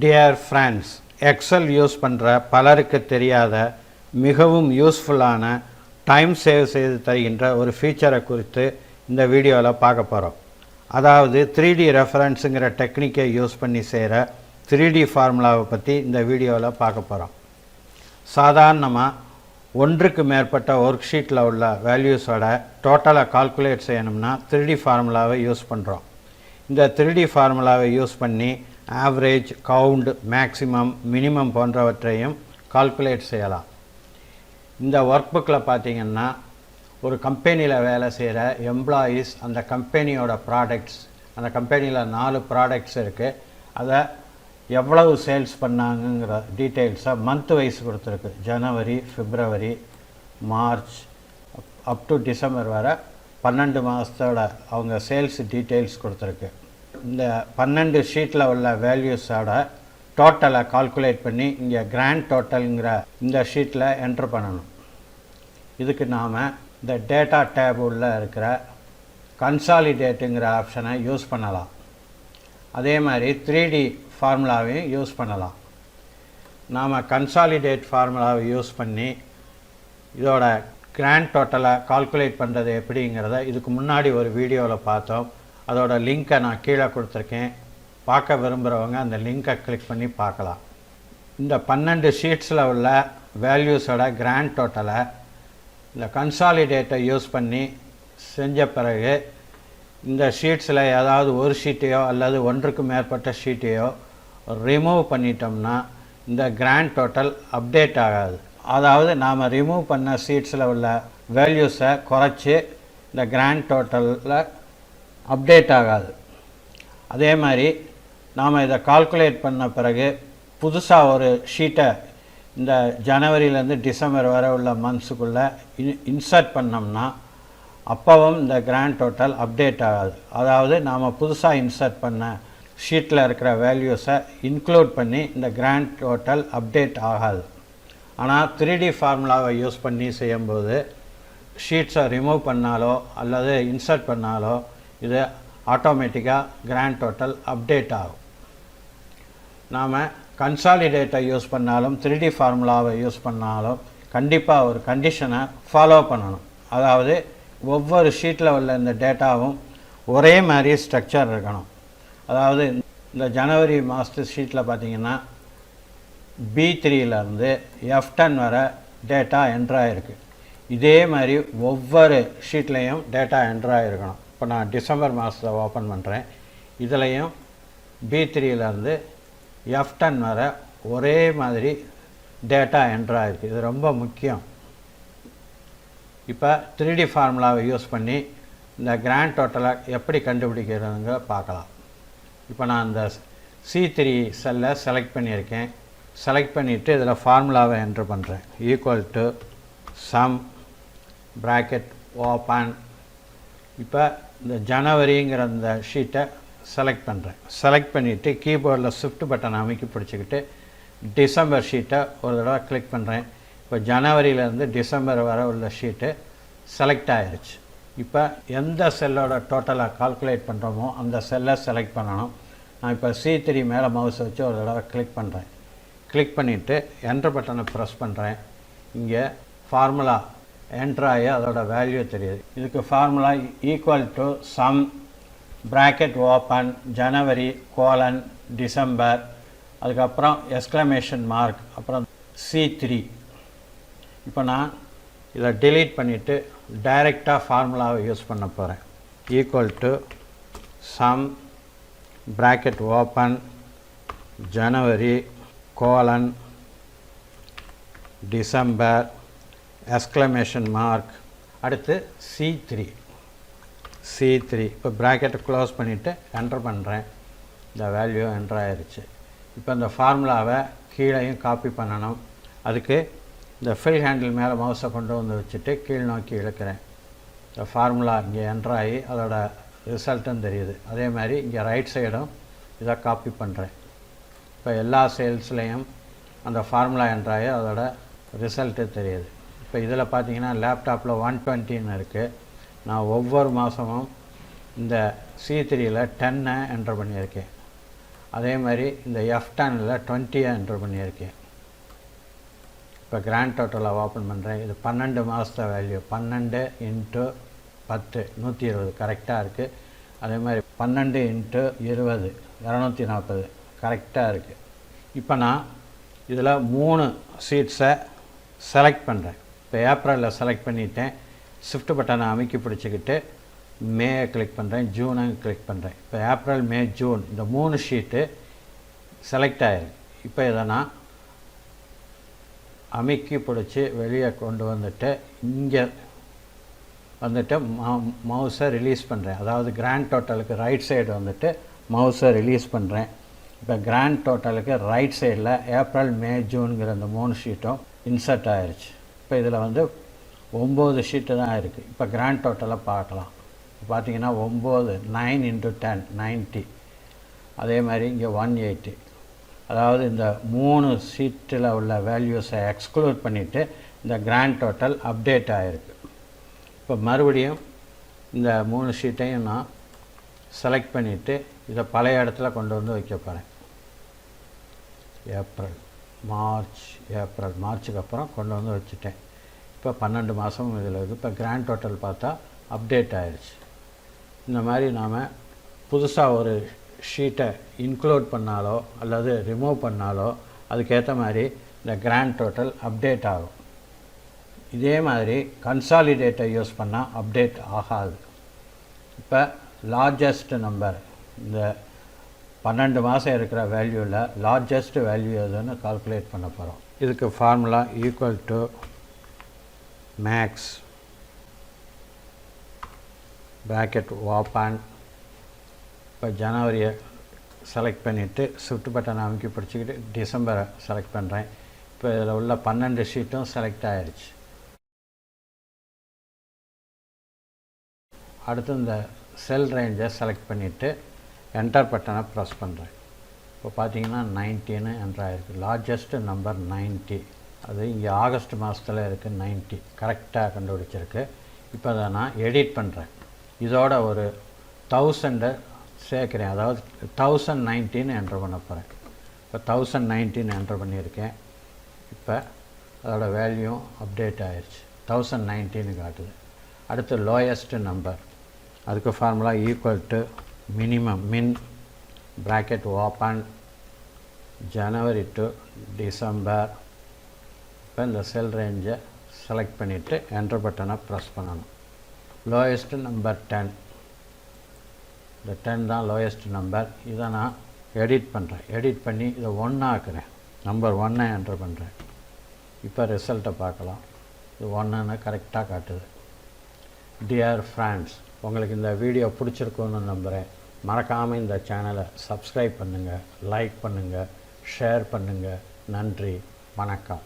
Dear friends, XL use பண்ணுற பலருக்கு தெரியாத மிகவும் யூஸ்ஃபுல்லான டைம் சேவ் செய்து தருகின்ற ஒரு ஃபீச்சரை குறித்து இந்த வீடியோவில் பார்க்க போகிறோம். அதாவது 3D ரெஃபரன்ஸுங்கிற டெக்னிக்கை யூஸ் பண்ணி செய்கிற 3D ஃபார்முலாவை பற்றி இந்த வீடியோவில் பார்க்க போகிறோம். சாதாரணமாக ஒன்றுக்கு மேற்பட்ட ஒர்க் ஷீட்டில் உள்ள வேல்யூஸோட டோட்டலை கால்குலேட் செய்யணும்னா 3D ஃபார்முலாவை யூஸ் பண்ணுறோம். இந்த 3D ஃபார்முலாவை யூஸ் பண்ணி ஆவரேஜ், கவுண்ட், மேக்ஸிமம், மினிமம் போன்றவற்றையும் கால்குலேட் செய்யலாம். இந்த ஒர்க் புக்கில் பார்த்திங்கன்னா ஒரு கம்பெனியில் வேலை செய்கிற எம்ப்ளாயீஸ், அந்த கம்பெனியோட ப்ராடக்ட்ஸ், அந்த கம்பெனியில் 4 ப்ராடக்ட்ஸ் இருக்குது, அதை எவ்வளவு சேல்ஸ் பண்ணாங்கங்கிற டீட்டெயில்ஸை மந்த் வைஸ் கொடுத்துருக்கு. ஜனவரி, பிப்ரவரி, மார்ச் அப் டு டிசம்பர் வரை 12 மாதத்தோட அவங்க சேல்ஸ் டீட்டெயில்ஸ் கொடுத்துருக்கு. இந்த 12 ஷீட்டில் உள்ள வேல்யூஸோட டோட்டலை கால்குலேட் பண்ணி இங்கே கிராண்ட் டோட்டலுங்கிற இந்த ஷீட்டில் என்ட்ரு பண்ணணும். இதுக்கு நாம் இந்த டேட்டா டேப் உள்ள இருக்கிற கன்சாலிடேட்டுங்கிற ஆப்ஷனை யூஸ் பண்ணலாம். அதே மாதிரி 3D ஃபார்முலாவையும் யூஸ் பண்ணலாம். நாம் கன்சாலிடேட் ஃபார்முலாவை யூஸ் பண்ணி இதோட கிராண்ட் டோட்டலை கால்குலேட் பண்ணுறது எப்படிங்கிறத இதுக்கு முன்னாடி ஒரு வீடியோவில் பார்த்தோம். அதோட லிங்க்கை நான் கீழே கொடுத்துருக்கேன். பார்க்க விரும்புகிறவங்க அந்த லிங்க்கை கிளிக் பண்ணி பார்க்கலாம். இந்த 12 ஷீட்ஸில் உள்ள வேல்யூஸோட கிராண்ட் டோட்டலை இந்த கன்சாலிடேட்டை யூஸ் பண்ணி செஞ்ச பிறகு இந்த ஷீட்ஸில் ஏதாவது ஒரு ஷீட்டையோ அல்லது ஒன்றுக்கு மேற்பட்ட ஷீட்டையோ ரிமூவ் பண்ணிட்டோம்னா இந்த கிராண்ட் டோட்டல் அப்டேட் ஆகாது. அதாவது நாம் ரிமூவ் பண்ண ஷீட்ஸில் உள்ள வேல்யூஸை குறைச்சி இந்த கிராண்ட் டோட்டலில் அப்டேட் ஆகாது. அதே மாதிரி நாம் இதை கால்குலேட் பண்ண பிறகு புதுசாக ஒரு ஷீட்டை இந்த ஜனவரியிலேருந்து டிசம்பர் வரை உள்ள மந்த்ஸுக்குள்ளே இன்சர்ட் பண்ணோம்னா அப்போவும் இந்த கிராண்ட் டோட்டல் அப்டேட் ஆகாது. அதாவது நாம் புதுசாக இன்சர்ட் பண்ண ஷீட்டில் இருக்கிற வேல்யூஸை இன்க்ளூட் பண்ணி இந்த கிராண்ட் டோட்டல் அப்டேட் ஆகாது. ஆனால் 3D ஃபார்முலாவை யூஸ் பண்ணி செய்யும்போது ஷீட்ஸை ரிமூவ் பண்ணாலோ அல்லது இன்சர்ட் பண்ணாலோ இது ஆட்டோமேட்டிக்காக கிராண்ட் டோட்டல் அப்டேட் ஆகும். நாம் கன்சாலிடேட்டை யூஸ் பண்ணாலும் 3D ஃபார்முலாவை யூஸ் பண்ணாலும் கண்டிப்பாக ஒரு கண்டிஷனை ஃபாலோ பண்ணணும். அதாவது ஒவ்வொரு ஷீட்டில் உள்ள இந்த டேட்டாவும் ஒரே மாதிரி ஸ்ட்ரக்சர் இருக்கணும். அதாவது இந்த ஜனவரி மாதத்து ஷீட்டில் பார்த்திங்கன்னா B3லேருந்து F10 வரை டேட்டா என்ட்ராகிருக்கு. இதே மாதிரி ஒவ்வொரு ஷீட்லேயும் டேட்டா என்ட்ராகிருக்கணும். இப்போ நான் டிசம்பர் மாதத்தை ஓப்பன் பண்ணுறேன். இதுலேயும் B3லேருந்து F10 வரை ஒரே மாதிரி டேட்டா என்ட்ராகிருக்கு. இது ரொம்ப முக்கியம். இப்போ 3D ஃபார்முலாவை யூஸ் பண்ணி இந்த கிராண்ட் டோட்டலை எப்படி கண்டுபிடிக்கிறதுங்க பார்க்கலாம். இப்போ நான் இந்த C3 செல்லை செலக்ட் பண்ணியிருக்கேன். செலக்ட் பண்ணிவிட்டு இதில் ஃபார்முலாவை என்ட்ரு பண்ணுறேன். Equal to sum bracket open. இப்போ இந்த ஜனவரிங்கிற இந்த ஷீட்டை செலக்ட் பண்ணுறேன். செலக்ட் பண்ணிவிட்டு கீபோர்டில் ஷிஃப்ட் பட்டன் அமைக்கி பிடிச்சிக்கிட்டு டிசம்பர் ஷீட்டை ஒரு தடவை கிளிக் பண்ணுறேன். இப்போ ஜனவரியிலேருந்து டிசம்பர் வரை உள்ள ஷீட்டு செலக்ட் ஆகிருச்சு. இப்போ எந்த செல்லோட டோட்டலை கால்குலேட் பண்ணுறோமோ அந்த செல்லை செலக்ட் பண்ணணும். நான் இப்போ C3 மேலே மவுஸை வச்சு ஒரு தடவை கிளிக் பண்ணுறேன். கிளிக் பண்ணிவிட்டு என்டர் பட்டனை ப்ரெஸ் பண்ணுறேன். இங்கே ஃபார்முலா என்ட்ரு ஆகி அதோட வேல்யூ தெரியுது. இதுக்கு formula equal to sum bracket open January colon December, அதுக்கப்புறம் எக்ஸ்க்ளமேஷன் மார்க், அப்புறம் C3. இப்போ நான் இதை டிலீட் பண்ணிவிட்டு டைரெக்டாக ஃபார்முலாவை யூஸ் பண்ண போகிறேன். Equal to sum bracket open January colon December exclamation mark, அடுத்து C3. இப்போ ப்ராக்கெட்டை க்ளோஸ் பண்ணிவிட்டு என்டர் பண்ணுறேன். இந்த வேல்யூ என்டர் ஆகிருச்சு. இப்போ இந்த ஃபார்முலாவை கீழேயும் காப்பி பண்ணணும். அதுக்கு இந்த ஃபில் ஹேண்டில் மேலே மவுஸை கொண்டு வந்து வச்சுட்டு கீழ் நோக்கி இழுக்கிறேன். இந்த ஃபார்முலா இங்கே என்டர் ஆகி அதோட ரிசல்ட்டும் தெரியுது. அதே மாதிரி இங்கே ரைட் சைடும் இதை காப்பி பண்ணுறேன். இப்போ எல்லா சேல்ஸ்லேயும் அந்த ஃபார்முலா என்டர் ஆகி அதோட ரிசல்ட்டு தெரியுது. இப்போ இதில் பார்த்தீங்கன்னா லேப்டாப்பில் 120ன்னு இருக்குது. நான் ஒவ்வொரு மாதமும் இந்த C3யில் 10 என்டர் பண்ணியிருக்கேன். அதே மாதிரி இந்த F10ல் 20 என்ட்ரு பண்ணியிருக்கேன். இப்போ கிராண்ட் டோட்டலாக ஓப்பன் பண்ணுறேன். இது 12 மாதத்தை வேல்யூ. 12 × 10 120 கரெக்டாக இருக்குது. அதே மாதிரி 12 × 20 240 கரெக்டாக இருக்குது. இப்போ நான் இதில் 3 ஷீட்ஸை செலக்ட் பண்ணுறேன். இப்போ ஏப்ரலில் செலக்ட் பண்ணிவிட்டேன். ஷிஃப்ட் பட்டனை அமைக்கி பிடிச்சிக்கிட்டு மேயை கிளிக் பண்ணுறேன், ஜூனை கிளிக் பண்ணுறேன். இப்போ ஏப்ரல், மே, ஜூன் இந்த 3 ஷீட்டு செலக்ட் ஆகிருக்கு. இப்போ இதை நான் அமைக்கி பிடிச்சி வெளியே கொண்டு வந்துட்டு இங்கே வந்துட்டு மவுஸை ரிலீஸ் பண்ணுறேன். அதாவது கிராண்ட் டோட்டலுக்கு ரைட் சைடு வந்துட்டு மவுஸை ரிலீஸ் பண்ணுறேன். இப்போ கிராண்ட் டோட்டலுக்கு ரைட் சைடில் ஏப்ரல், மே, ஜூனுங்கிற இந்த 3 ஷீட்டும் இன்சர்ட் ஆகிருச்சு. இப்போ இதில் வந்து 9 ஷீட்டு தான் இருக்குது. இப்போ கிராண்ட் டோட்டலை பார்க்கலாம். பார்த்தீங்கன்னா 9 9 × 10 90. அதே மாதிரி இங்கே 180. அதாவது இந்த 3 ஷீட்டில் உள்ள வேல்யூஸை எக்ஸ்க்ளூட் பண்ணிவிட்டு இந்த கிராண்ட் டோட்டல் அப்டேட் ஆகிருக்கு. இப்போ மறுபடியும் இந்த 3 ஷீட்டையும் நான் செலக்ட் பண்ணிவிட்டு இதை பழைய இடத்துல கொண்டு வந்து வைக்க போகிறேன். ஏப்ரல், மார்ச்சுக்கு அப்புறம் கொண்டு வந்து வச்சுட்டேன். இப்போ 12 மாதமும் இதில் இருக்குது. இப்போ கிராண்ட் டோட்டல் பார்த்தா அப்டேட் ஆகிடுச்சு. இந்த மாதிரி நாம் புதுசாக ஒரு ஷீட்டை இன்க்ளூட் பண்ணாலோ அல்லது ரிமூவ் பண்ணாலோ அதுக்கேற்ற மாதிரி இந்த கிராண்ட் டோட்டல் அப்டேட் ஆகும். இதே மாதிரி கன்சாலிடேட்டை யூஸ் பண்ணால் அப்டேட் ஆகாது. இப்போ லார்ஜஸ்ட் நம்பர், இந்த 12 மாதம் இருக்கிற வேல்யூவில் லார்ஜஸ்ட் வேல்யூ எதுன்னு கால்குலேட் பண்ண போகிறோம். இதுக்கு ஃபார்முலா = மேக்ஸ் ப்ராக்கெட் ஓப்பன். இப்போ ஜனவரியை செலக்ட் பண்ணிவிட்டு ஷிஃப்ட் பட்டனை அமைக்கி பிடிச்சிக்கிட்டு டிசம்பரை செலக்ட் பண்ணுறேன். இப்போ இதில் உள்ள 12 ஷீட்டும் செலக்ட் ஆகிடுச்சு. அடுத்து இந்த செல் ரேஞ்சை செலக்ட் பண்ணிவிட்டு என்டர் பட்டனை ப்ரெஸ் பண்ணுறேன். இப்போ பார்த்தீங்கன்னா 19 என்டர் ஆகிருக்கு. Largest number 90. அது இங்கே ஆகஸ்ட் மாதத்தில் இருக்குது. 90 கரெக்டாக கண்டுபிடிச்சிருக்கு. இப்போ அதை நான் எடிட் பண்ணுறேன். இதோட ஒரு 1000 சேர்க்குறேன். அதாவது 1019 என்ட்ரு பண்ண போகிறேன். இப்போ 1019 என்ட்ரு பண்ணியிருக்கேன். இப்போ அதோட வேல்யூ அப்டேட் ஆகிடுச்சு. 1019 காட்டுது. அடுத்து லோயஸ்ட் நம்பர், அதுக்கு ஃபார்முலா மினிமம் மின் bracket open January to December. இப்போ இந்த செல் ரேஞ்சை செலக்ட் பண்ணிவிட்டு என்ட்ரு பட்டனை ப்ரெஸ் பண்ணணும். Lowest number 10. இந்த 10 தான் லோயஸ்ட் நம்பர். இதை நான் எடிட் பண்ணுறேன். எடிட் பண்ணி இதை 1 ஆக்குறேன். நம்பர் 1 என்ட்ரு பண்ணுறேன். இப்போ ரிசல்ட்டை பார்க்கலாம். இது 1ன்னு கரெக்டாக காட்டுது. டியர் ஃப்ரெண்ட்ஸ், உங்களுக்கு இந்த வீடியோ பிடிச்சிருக்குன்னு நம்புகிறேன். மறக்காமல் இந்த சேனலை சப்ஸ்கிரைப் பண்ணுங்கள், லைக் பண்ணுங்கள், ஷேர் பண்ணுங்கள். நன்றி, வணக்கம்.